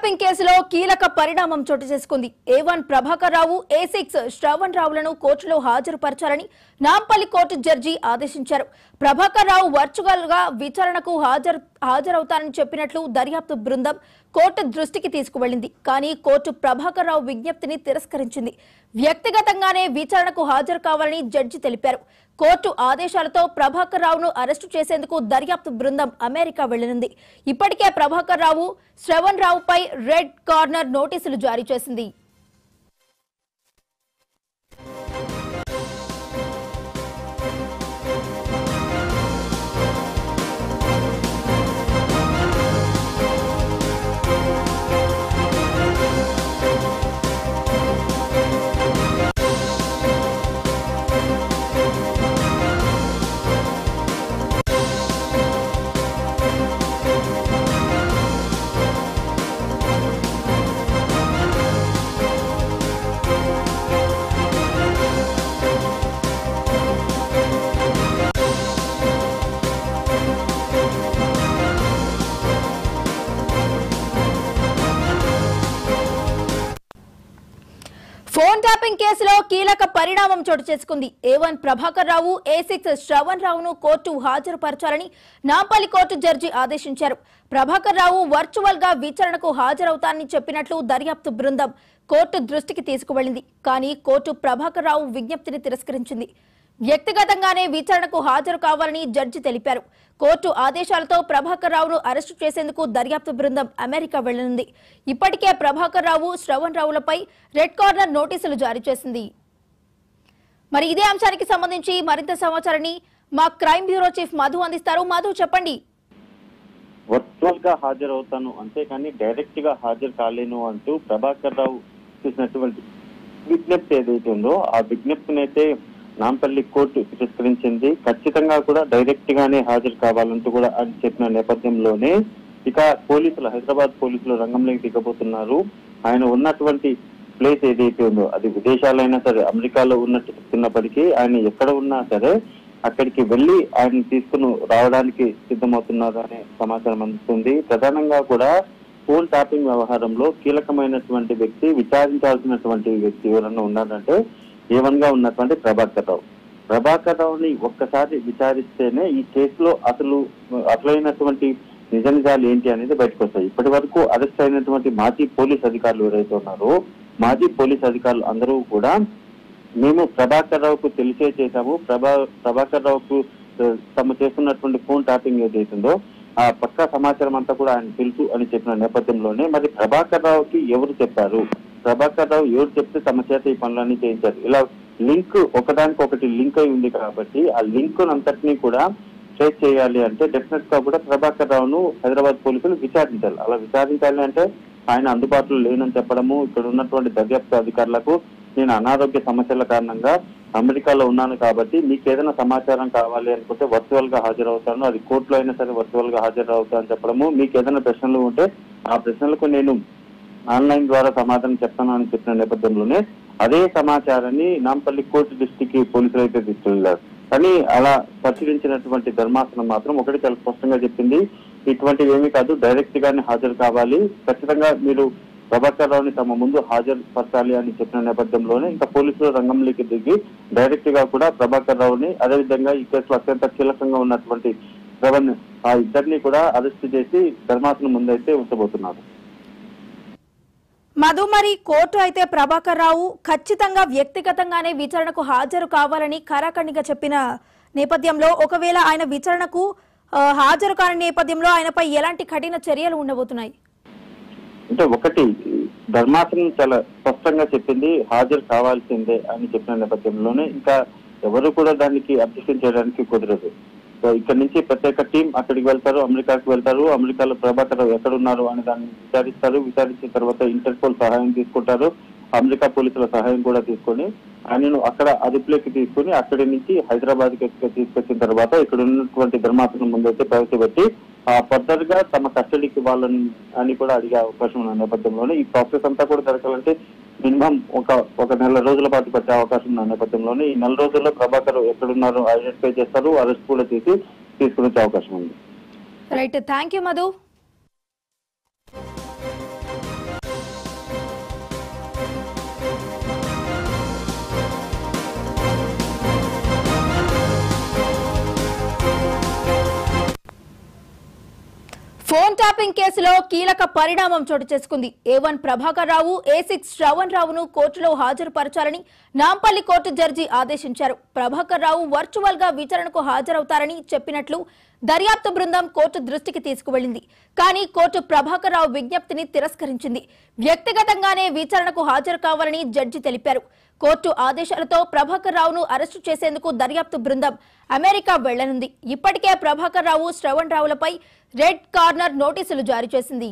Tapping కేసులో కీలక పరిణామం చోటు చేసుకుంది. A1 ప్రభాకర్ రావు, A6 శ్రవణ్ రావులను కోర్టులో హాజరుపరచాలని నాంపల్లి కోర్టు జడ్జి ఆదేశించారు. ప్రభాకర్ రావు వర్చువల్ గా విచారణకు హాజరవుతారని చెప్పినట్లు దర్యాప్తు బృందం కోర్టు దృష్టికి తీసుకువెళ్లింది. కానీ కోర్టు ప్రభాకర్ రావు విజ్ఞప్తిని తిరస్కరించింది. వ్యక్తిగతంగానే విచారణకు హాజరు కావాలని జడ్జి తెలిపారు. కోర్టు ఆదేశాలతో ప్రభాకర్ రావును అరెస్టు చేసేందుకు దర్యాప్తు బృందం అమెరికా వెళ్లనుంది. ఇప్పటికే ప్రభాకర్ రావు, శ్రవణ్ రావుపై రెడ్ కార్నర్ నోటీసులు జారీ చేసింది. ఫోన్ ట్యాపింగ్ కేసులో కీలక పరిణామం చోటు చేసుకుంది. A1 ప్రభాకర్ రావు, A6 శ్రవణ్ రావును కోర్టు హాజరుపరచాలని నాంపల్లి కోర్టు జడ్జి ఆదేశించారు. ప్రభాకర్ రావు వర్చువల్ గా విచారణకు హాజరవుతారని చెప్పినట్లు దర్యాప్తు బృందం కోర్టు దృష్టికి తీసుకువెళ్లింది. కానీ కోర్టు ప్రభాకర్ రావు విజ్ఞప్తిని తిరస్కరించింది. వ్యక్తిగతంగానే విచారణకు హాజరు కావాలని జడ్జి తెలిపారు. కోర్టు ఆదేశాలతో ప్రభాకర్ రావును అరెస్టు చేసేందుకు దర్యాప్తు బృందం అమెరికా వెళ్లనుంది. ఇప్పటికే ప్రభాకర్ రావు, శ్రవణ్ రావులపై రెడ్ కార్నర్ నోటీసులు జారీ చేసింది. మరి ఇదే అంశానికి సంబంధించి మరింత సమాచారాన్ని మా క్రైమ్ బ్యూరో చీఫ్ మధు అందిస్తారు. మధు, చెప్పండి. వర్చువల్ గా హాజరవుతాను, అంతేకాని డైరెక్ట్ గా హాజరు కాలేను అంటూ ప్రభాకర్ రావు చేసినటువంటి విజ్ఞప్తి ఏదైతే ఉందో ఆ విజ్ఞప్తిని అయితే నాంపల్లి కోర్టు తిరస్కరించింది. ఖచ్చితంగా కూడా డైరెక్ట్ గానే హాజరు కావాలంటూ కూడా అని చెప్పిన నేపథ్యంలోనే ఇక పోలీసులు, హైదరాబాద్ పోలీసులు రంగంలోకి దిగబోతున్నారు. ఆయన ఉన్నటువంటి ప్లేస్ ఏదైతే ఉందో అది విదేశాలైనా సరే, అమెరికాలో ఉన్నట్టు చెప్తున్నప్పటికీ ఆయన ఎక్కడ ఉన్నా సరే అక్కడికి వెళ్లి ఆయన తీసుకుని రావడానికి సిద్ధమవుతున్నారు అనే సమాచారం అందుతుంది. ప్రధానంగా కూడా ఫోన్ ట్యాపింగ్ వ్యవహారంలో కీలకమైనటువంటి వ్యక్తి, విచారించాల్సినటువంటి వ్యక్తి ఎవరన్నా ఉన్నారంటే A1 గా ఉన్నటువంటి ప్రభాకర్ రావు. ప్రభాకర్ రావుని ఒక్కసారి విచారిస్తేనే ఈ కేసులో అసలైనటువంటి నిజ నిజాలు ఏంటి అనేది బయటకు వస్తాయి. ఇప్పటి వరకు అరెస్ట్ అయినటువంటి మాజీ పోలీస్ అధికారులు ఎవరైతే ఉన్నారో, మాజీ పోలీస్ అధికారులు అందరూ కూడా మేము ప్రభాకర్ రావుకు తెలిసే చేశాము, ప్రభాకర్ రావుకు తమ చేస్తున్నటువంటి ఫోన్ ట్యాపింగ్ ఏదైతుందో ఆ పక్కా సమాచారం అంతా కూడా ఆయన తెలుసు అని చెప్పిన నేపథ్యంలోనే మరి ప్రభాకర్ రావుకి ఎవరు చెప్పారు, ప్రభాకర్ రావు ఎవరు చెప్తే తమ చేత ఈ పనులన్నీ చేయించారు, ఇలా లింక్ ఒకదానికొకటి లింక్ అయి ఉంది కాబట్టి ఆ లింక్ అంతటినీ కూడా ట్రేస్ చేయాలి అంటే డెఫినెట్ గా కూడా ప్రభాకర్ రావును హైదరాబాద్ పోలీసులు విచారించాలి. అలా విచారించాలి అంటే ఆయన అందుబాటులో లేనని చెప్పడము, ఇక్కడ ఉన్నటువంటి దర్యాప్తు అధికారులకు నేను అనారోగ్య సమస్యల కారణంగా అమెరికాలో ఉన్నాను కాబట్టి మీకు ఏదైనా సమాచారం కావాలి అనుకుంటే వర్చువల్ గా హాజరవుతాను, అది కోర్టులో అయినా సరే వర్చువల్ గా హాజరవుతాను చెప్పడము, మీకు ఏదైనా ప్రశ్నలు ఉంటే ఆ ప్రశ్నలకు నేను ఆన్లైన్ ద్వారా సమాధానం చెప్తాను అని చెప్పిన నేపథ్యంలోనే అదే సమాచారాన్ని నాంపల్లి కోర్టు దృష్టికి పోలీసులు అయితే తీసుకెళ్లారు. కానీ అలా పరిశీలించినటువంటి ధర్మాసనం మాత్రం ఒకటి చాలా స్పష్టంగా చెప్పింది, ఇటువంటివి ఏమీ కాదు, డైరెక్ట్ గానే హాజరు కావాలి, ఖచ్చితంగా మీరు ప్రభాకర్ రావుని తమ ముందు హాజరుపరచాలి అని చెప్పిన నేపథ్యంలోనే ఇంకా పోలీసులు రంగంలోకి దిగి డైరెక్ట్ గా కూడా ప్రభాకర్ రావుని, అదేవిధంగా ఈ కేసులో అత్యంత కీలకంగా ఉన్నటువంటి శ్రవణ్, ఆ ఇద్దరిని కూడా అరెస్ట్ చేసి ధర్మాసనం ముందైతే ఉంచబోతున్నారు. మధు, మరి కోర్టు అయితే ప్రభాకర్ రావు ఖచ్చితంగా వ్యక్తిగతంగానే విచారణకు హాజరు కావాలని ఖరాఖండిగా చెప్పిన నేపథ్యంలో ఒకవేళ ఆయన విచారణకు హాజరు కాని నేపథ్యంలో ఆయనపై ఎలాంటి కఠిన చర్యలు ఉండబోతున్నాయి? అంటే ఒకటి, ధర్మాసనం చాలా స్పష్టంగా చెప్పింది హాజరు కావాల్సిందే అని చెప్పిన నేపథ్యంలోనే ఇంకా ఎవరు కూడా దానికి అబ్జెక్షన్ చేయడానికి కుదరదు. ఇక్కడ నుంచి ప్రత్యేక టీం అక్కడికి వెళ్తారు, అమెరికాకు వెళ్తారు, అమెరికాలో ప్రభాకర్ రావు ఎక్కడున్నారు అని దాన్ని విచారిస్తారు. విచారించిన తర్వాత ఇంటర్పోల్ సహాయం తీసుకుంటారు, అమెరికా పోలీసుల సహాయం కూడా తీసుకొని ఆయనను అక్కడ అదుపులోకి తీసుకుని అక్కడి నుంచి హైదరాబాద్ కి తీసుకొచ్చిన తర్వాత ఇక్కడ ఉన్నటువంటి ధర్మాసనం ముందైతే ప్రవేశపెట్టి ఫర్దర్ గా తమ కస్టడీకి వాళ్ళని అని కూడా అడిగే అవకాశం ఉన్న నేపథ్యంలోనే ఈ ప్రాసెస్ అంతా కూడా జరగాలంటే మినిమం ఒక నెల రోజుల పాటు పట్టే అవకాశం ఉన్న నేపథ్యంలోనే ఈ నెల రోజుల్లో ప్రభాకర్ ఎక్కడున్నారో ఐడెంటిఫై చేస్తారు, అరెస్ట్ కూడా చేసి తీసుకునే అవకాశం ఉంది. Right, thank you Madhu. Kidnapping కేసులో కీలక పరిణామం చోటు చేసుకుంది. A1 ప్రభాకర్ రావు, A6 శ్రవణ్ రావును కోర్టులో హాజరుపరచాలని నాంపల్లి కోర్టు జడ్జి ఆదేశించారు. ప్రభాకర్ రావు వర్చువల్ గా విచారణకు హాజరవుతారని చెప్పినట్లు దర్యాప్తు బృందం కోర్టు దృష్టికి తీసుకువెళ్లింది. కానీ కోర్టు ప్రభాకర్ రావు విజ్ఞప్తిని తిరస్కరించింది. వ్యక్తిగతంగానే విచారణకు హాజరు కావాలని జడ్జి తెలిపారు. కోర్టు ఆదేశాలతో ప్రభాకర్ రావును అరెస్టు చేసేందుకు దర్యాప్తు బృందం అమెరికా వెళ్లనుంది. ఇప్పటికే ప్రభాకర్ రావు, శ్రవణ్ రావులపై రెడ్ కార్నర్ నోటీసులు జారీ చేసింది.